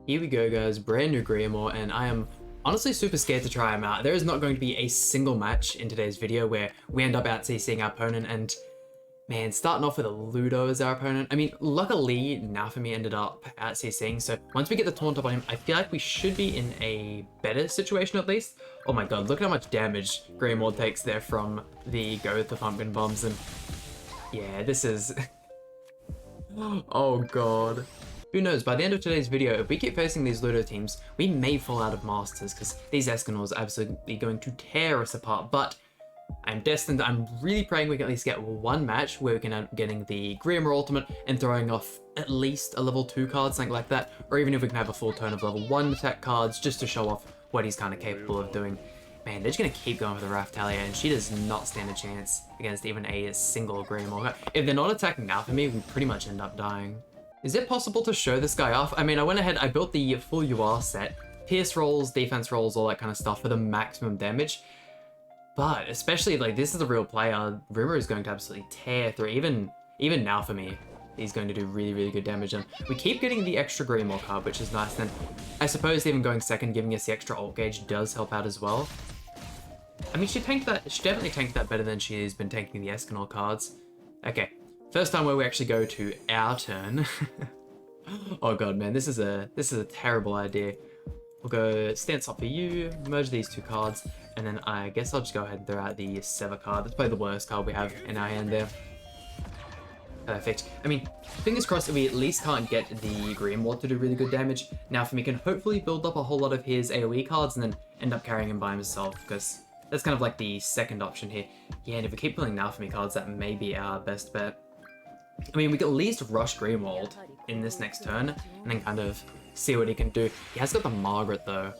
Here we go, guys, brand new GRIAMORE, and I am honestly super scared to try him out. There is not going to be a single match in today's video where we end up out CCing our opponent, and man, starting off with a Ludo as our opponent. I mean, luckily, Naofumi ended up out CCing, so once we get the taunt up on him, I feel like we should be in a better situation at least. Oh my god, look at how much damage GRIAMORE takes there from the go with the pumpkin bombs, and yeah, this is... oh god. Who knows, by the end of today's video, if we keep facing these Ludo teams, we may fall out of Masters, because these Escanors are absolutely going to tear us apart, but I'm really praying we can at least get one match where we can end up getting the GRIAMORE ultimate and throwing off at least a level 2 card, something like that, or even if we can have a full turn of level 1 attack cards, just to show off what he's kind of capable of doing. Man, they're just going to keep going with the Raftalia, and she does not stand a chance against even a single GRIAMORE. If they're not attacking now for me, we pretty much end up dying. Is it possible to show this guy off? I mean, I went ahead, I built the full UR set, pierce rolls, defense rolls, all that kind of stuff for the maximum damage. But especially, like, this is a real player, Rimmer is going to absolutely tear through, even now for me, he's going to do really, really good damage. And we keep getting the extra GRIAMORE card, which is nice. And I suppose even going second, giving us the extra ult gauge does help out as well. I mean, she definitely tanked that better than she's been tanking the Escanor cards. Okay, first time where we actually go to our turn. Oh god, man, this is a terrible idea. We'll go stance up for you, merge these two cards, and then I guess I'll just go ahead and throw out the Sever card. That's probably the worst card we have in our hand there. Perfect. I mean, fingers crossed that we at least can't get the GRIAMORE to do really good damage. Naofumi can hopefully build up a whole lot of his AoE cards and then end up carrying him by himself, because that's kind of like the second option here. Yeah, and if we keep pulling Naofumi cards, that may be our best bet. I mean, we can at least rush GRIAMORE in this next turn, and then kind of see what he can do. He has got the Margaret, though.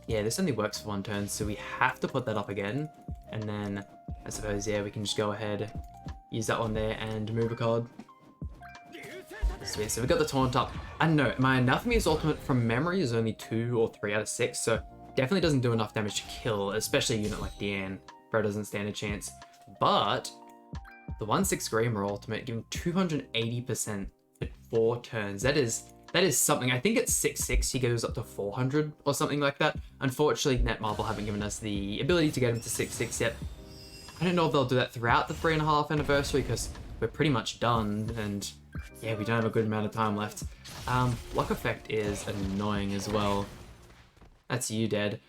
Yeah, this only works for one turn, so we have to put that up again. And then, I suppose, yeah, we can just go ahead, use that one there, and move a card. Sweet, so we got the taunt up. I don't know, my Naofumi's ultimate from memory is only 2 or 3 out of 6, so definitely doesn't do enough damage to kill, especially a unit like Diane. Bro doesn't stand a chance. But the 1/6 GRIAMORE ultimate, giving 280% for 4 turns. That is something. I think at 6/6 he goes up to 400 or something like that. Unfortunately, Netmarble haven't given us the ability to get him to 6/6 yet. I don't know if they'll do that throughout the 3.5 anniversary, because we're pretty much done, and yeah, we don't have a good amount of time left. Luck effect is annoying as well. That's you dead.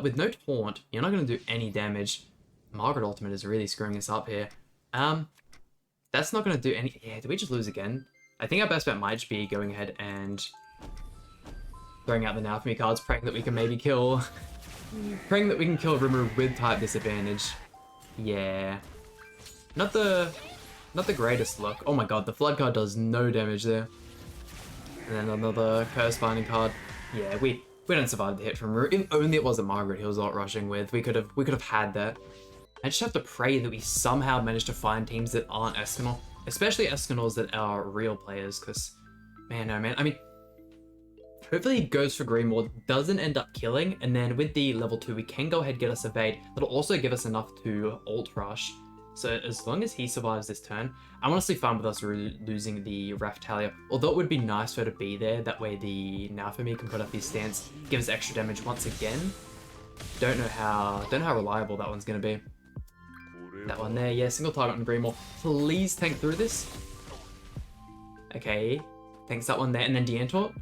With no taunt, you're not going to do any damage. Margaret ultimate is really screwing us up here. That's not going to do any... Yeah, did we just lose again? I think our best bet might just be going ahead and throwing out the Naofumi cards, praying that we can maybe kill... praying that we can kill Rimmer with type disadvantage. Yeah. Not the greatest look. Oh my god, the Flood card does no damage there. And then another Curse Binding card. Yeah, we don't survive the hit from Rimmer. If only it wasn't Margaret he was out rushing with. We could have had that. I just have to pray that we somehow manage to find teams that aren't Escanor. Especially Escanors that are real players, because, man, oh man. I mean, hopefully he goes for GRIAMORE, doesn't end up killing, and then with the level 2, we can go ahead and get us evade. That'll also give us enough to ult rush. So as long as he survives this turn, I'm honestly fine with us losing the Raftalia. Although it would be nice for her to be there, that way the Naofumi can put up his stance, give us extra damage once again. Don't know how reliable that one's going to be. That one there, yeah, single target on GRIAMORE. Please tank through this. Okay, tanks that one there, and then Deantor.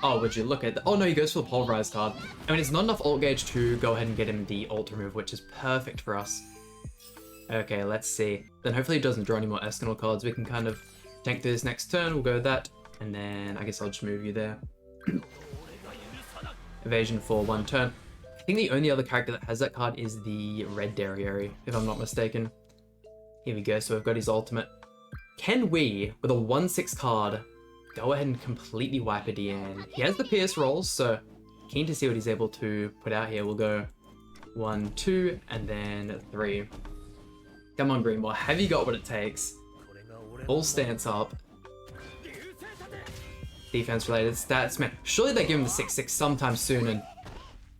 Oh, would you look at that? Oh no, he goes for the Pulverized card. I mean, it's not enough ult gauge to go ahead and get him the ult remove, which is perfect for us. Okay, let's see. Then hopefully he doesn't draw any more Escanor cards. We can kind of tank through this next turn. We'll go with that, and then I guess I'll just move you there. Evasion for 1 turn. I think the only other character that has that card is the Red Derriere, if I'm not mistaken. Here we go, so we've got his ultimate. Can we, with a 1/6 card, go ahead and completely wipe a Diane? He has the pierce rolls, so keen to see what he's able to put out here. We'll go 1, 2, and then 3. Come on, GRIAMORE, have you got what it takes? Full stance up. Defense related stats, man. Surely they give him the 6/6 sometime soon, and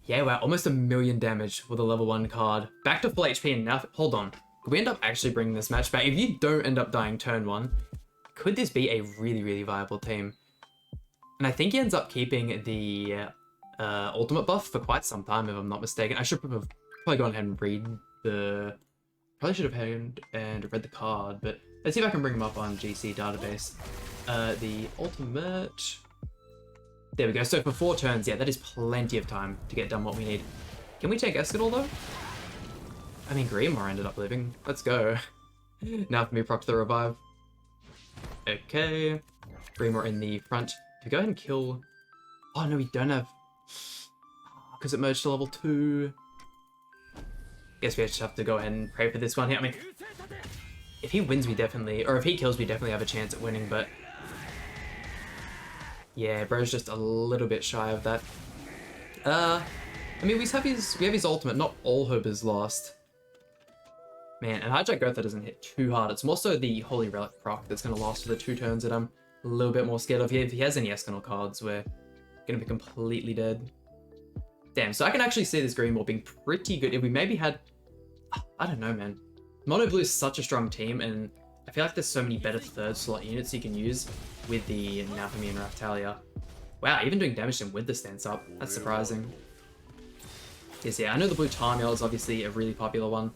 yeah, wow, almost 1,000,000 damage with a level 1 card. Back to full HP, and now, hold on. Could we end up actually bringing this match back? If you don't end up dying turn 1, could this be a really, really viable team? And I think he ends up keeping the ultimate buff for quite some time, if I'm not mistaken. I should have probably gone ahead and read the... Probably should have had and read the card, but let's see if I can bring him up on GC database. The ultimate... There we go. So for 4 turns, yeah, that is plenty of time to get done what we need. Can we take Escanor though? I mean, GRIAMORE ended up living. Let's go. Now for me, proc to the revive. Okay. GRIAMORE in the front. If we go ahead and kill... Oh no, we don't have... Because it merged to level 2. Guess we just have to go ahead and pray for this one here. I mean, if he wins, we definitely... Or if he kills, we definitely have a chance at winning, but... Yeah, bro's just a little bit shy of that. I mean, we have his ultimate. Not all hope is lost. Man, and Hijack Gotha doesn't hit too hard. It's more so the Holy Relic proc that's going to last for the 2 turns that I'm a little bit more scared of. If he has any Escanor cards, we're going to be completely dead. Damn, so I can actually see this GRIAMORE being pretty good. If we maybe had... I don't know, man. Mono Blue is such a strong team, and I feel like there's so many better 3rd slot units you can use with the Naofumi and Raphtalia. Wow, even doing damage to him with the stance up. That's surprising. Yes, yeah, I know the blue Tarmiel is obviously a really popular one.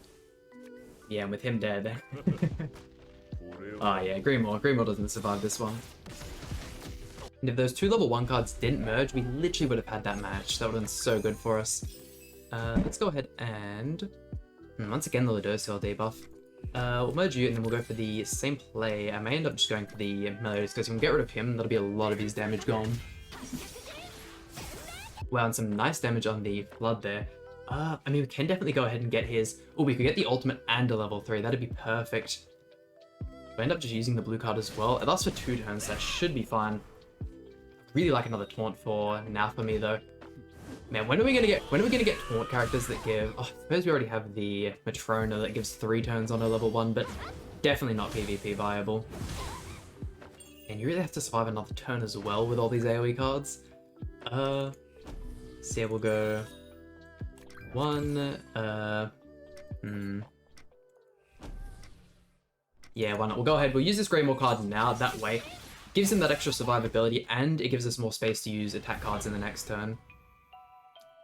Yeah, and with him dead. Oh yeah, GRIAMORE doesn't survive this one. And if those 2 level 1 cards didn't merge, we literally would have had that match. That would have been so good for us. Let's go ahead and... once again, the Ludociel debuff. We'll merge you, and then we'll go for the same play. I may end up just going for the Meliodas, because if we can get rid of him, that'll be a lot of his damage gone. Wow, and some nice damage on the Flood there. I mean, we can definitely go ahead and get his... Oh, we could get the ultimate and a level 3. That'd be perfect. We end up just using the blue card as well. It lasts for 2 turns, that should be fine. Really like another taunt for Naofumi though. Man, when are we gonna get taunt characters that give... Oh, I suppose we already have the Matrona that gives 3 turns on her level 1, but definitely not PvP viable. And you really have to survive another turn as well with all these AoE cards. So yeah, we'll go... 1, Yeah, why not? We'll go ahead, we'll use this GRIAMORE card now, that way. Gives him that extra survivability, and it gives us more space to use attack cards in the next turn.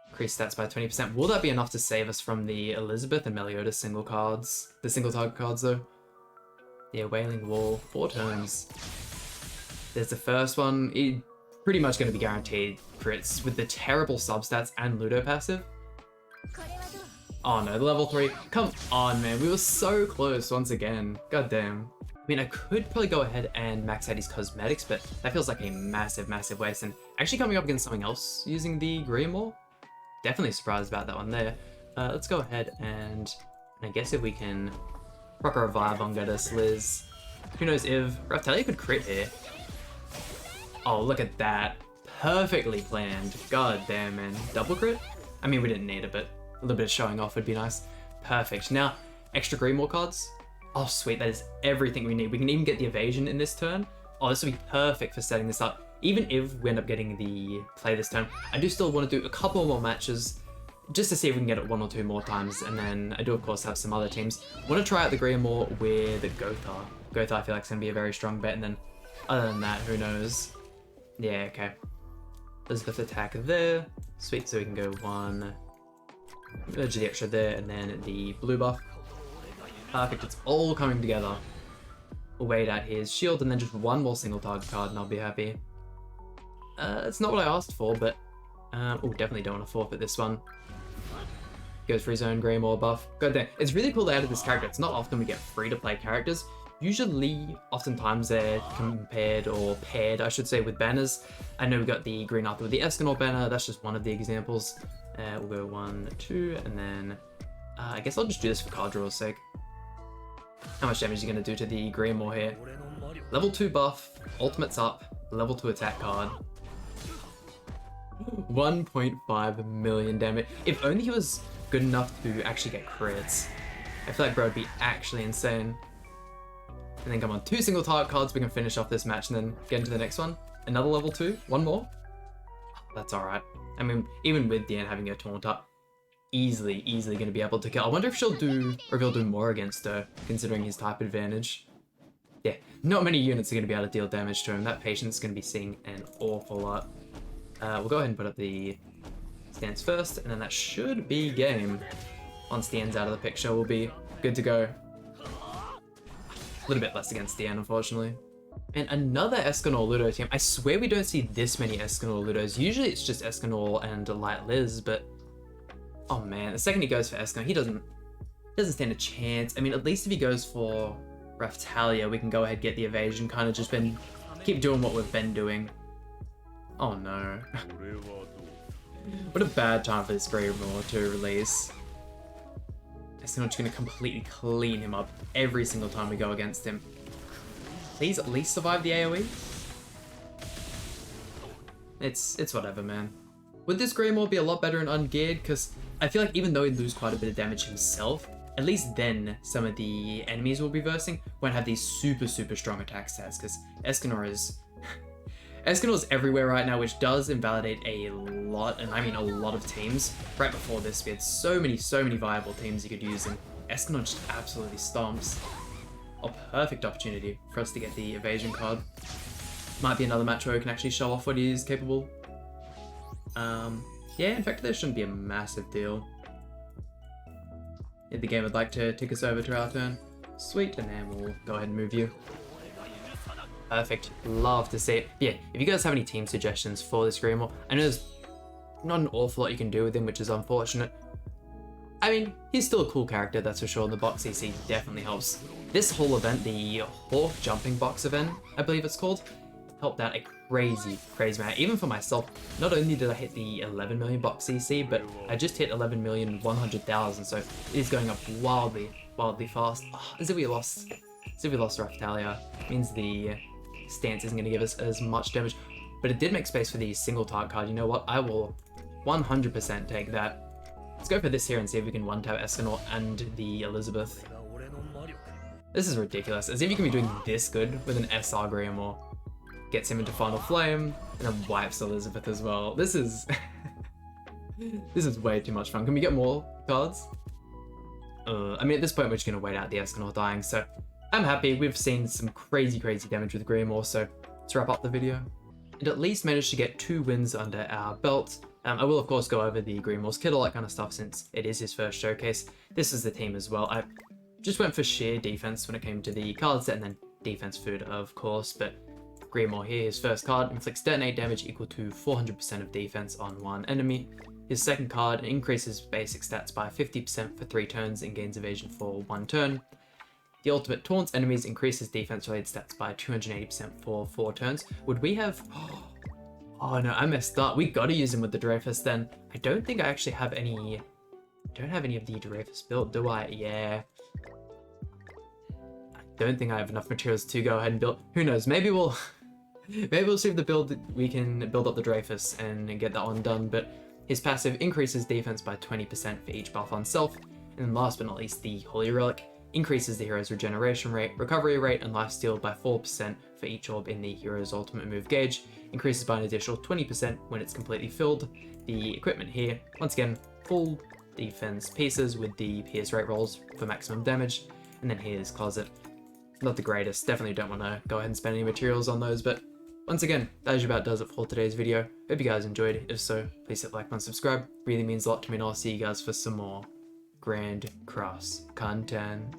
Increase stats by 20%. Will that be enough to save us from the Elizabeth and Meliodas single cards? The single target cards, though? Yeah, Wailing Wall, 4 turns. There's the first one. It pretty much going to be guaranteed crits with the terrible substats and Ludo passive. Oh no, the level 3. Come on, man. We were so close once again. God damn. I mean, I could probably go ahead and max out his cosmetics, but that feels like a massive, massive waste. And actually coming up against something else using the GRIAMORE, definitely surprised about that one there. Let's go ahead and I guess if we can proc a revive on Goddess Liz. Who knows if Raphtalia could crit here. Oh, look at that. Perfectly planned. God damn, man. Double crit? I mean, we didn't need it, but a little bit of showing off would be nice. Perfect. Now, extra GRIAMORE cards. Oh, sweet. That is everything we need. We can even get the evasion in this turn. Oh, this will be perfect for setting this up. Even if we end up getting the play this turn, I do still want to do a couple more matches just to see if we can get it 1 or 2 more times. And then I do, of course, have some other teams. I want to try out the GRIAMORE with Gotha. Gotha, I feel like, is going to be a very strong bet. And then, other than that, who knows? Yeah, okay. Elizabeth attack there. Sweet, so we can go 1. Merge the extra there, and then the blue buff. Perfect, it's all coming together. We'll wait out his shield, and then just 1 more single target card, and I'll be happy. It's not what I asked for, but... oh, definitely don't want to forfeit this one. Goes for his own GRIAMORE buff. God damn, it's really cool they added this character. It's not often we get free-to-play characters. Usually, oftentimes they're compared, or paired, I should say, with banners. I know we got the Green Arthur with the Escanor banner, that's just one of the examples. We'll go 1, 2, and then... I guess I'll just do this for card draw's sake. How much damage is he going to do to the GRIAMORE here? Level 2 buff, ultimate's up, level 2 attack card. 1.5 million damage. If only he was good enough to actually get crits. I feel like bro would be actually insane. And then come on, 2 single target cards, we can finish off this match and then get into the next one. Another level 2, 1 more. That's alright. I mean, even with Diane having her taunt up, easily going to be able to kill. I wonder if she'll do, or if he'll do more against her, considering his type advantage. Yeah, not many units are going to be able to deal damage to him. That patient's going to be seeing an awful lot. We'll go ahead and put up the stance first, and then that should be game. Once the end's out of the picture, we'll be good to go. A little bit less against the end, unfortunately. And another Escanor Ludo team. I swear we don't see this many Escanor Ludos. Usually it's just Escanor and Light Liz, but oh man, the second he goes for Escanor, he doesn't stand a chance. I mean, at least if he goes for Raftalia, we can go ahead and get the evasion, kind of just keep doing what we've been doing. Oh no. What a bad time for this GRIAMORE to release. Escanor's gonna completely clean him up every single time we go against him. Please at least survive the AoE. It's whatever, man. Would this GRIAMORE be a lot better in ungeared? Because I feel like even though he'd lose quite a bit of damage himself, at least then some of the enemies we'll be versing won't have these super strong attack stats, because Escanor is everywhere right now, which does invalidate a lot, and I mean a lot of teams. Right before this, we had so many viable teams you could use, and Escanor just absolutely stomps. A perfect opportunity for us to get the evasion card. Might be another match where we can actually show off what he is capable. Yeah, in fact, there shouldn't be a massive deal. If the game would like to tick us over to our turn, sweet, and then we'll go ahead and move you. Perfect. Love to see it. Yeah, if you guys have any team suggestions for this GRIAMORE, I know there's not an awful lot you can do with him, which is unfortunate. I mean, he's still a cool character, that's for sure, and the box CC definitely helps. This whole event, the Hawk Jumping Box event, I believe it's called, helped out a crazy amount. Even for myself, not only did I hit the 11 million box CC, but I just hit 11,100,000, so it is going up wildly fast. Oh, as if we lost Raftalia. Means the stance isn't going to give us as much damage, but it did make space for the single target card. You know what? I will 100% take that. Let's go for this here and see if we can one-tap Escanor and the Elizabeth. This is ridiculous. As if you can be doing this good with an SR GRIAMORE. Gets him into Final Flame, and then wipes Elizabeth as well. This is... this is way too much fun. Can we get more cards? I mean, at this point, we're just going to wait out the Escanor dying, so I'm happy. We've seen some crazy damage with GRIAMORE, so let's wrap up the video. And at least managed to get 2 wins under our belt. I will, of course, go over the GRIAMORE's kit, all that kind of stuff, since it is his first showcase. This is the team as well. I just went for sheer defense when it came to the card set, and then defense food, of course, but GRIAMORE here, his first card, inflicts detonate damage equal to 400% of defense on one enemy. His second card increases basic stats by 50% for 3 turns and gains evasion for 1 turn. The ultimate taunts enemies, increases defense related stats by 280% for 4 turns. Would we have... Oh no, I messed up. We gotta use him with the Dreyfus then. I don't think I actually have any... I don't have any of the Dreyfus built, do I? Yeah. I don't think I have enough materials to go ahead and build. Who knows? Maybe we'll see if the build we can build up the Dreyfus and get that one done. But his passive increases defense by 20% for each buff on self. And then last but not least, the Holy Relic increases the hero's regeneration rate, recovery rate, and lifesteal by 4% for each orb in the hero's ultimate move gauge. Increases by an additional 20% when it's completely filled. The equipment here, once again, full defense pieces with the pierce rate rolls for maximum damage. And then here's closet. Not the greatest, definitely don't want to go ahead and spend any materials on those, but once again, that just about does it for today's video. Hope you guys enjoyed. If so, please hit like and subscribe. Really means a lot to me, and I'll see you guys for some more Grand Cross content.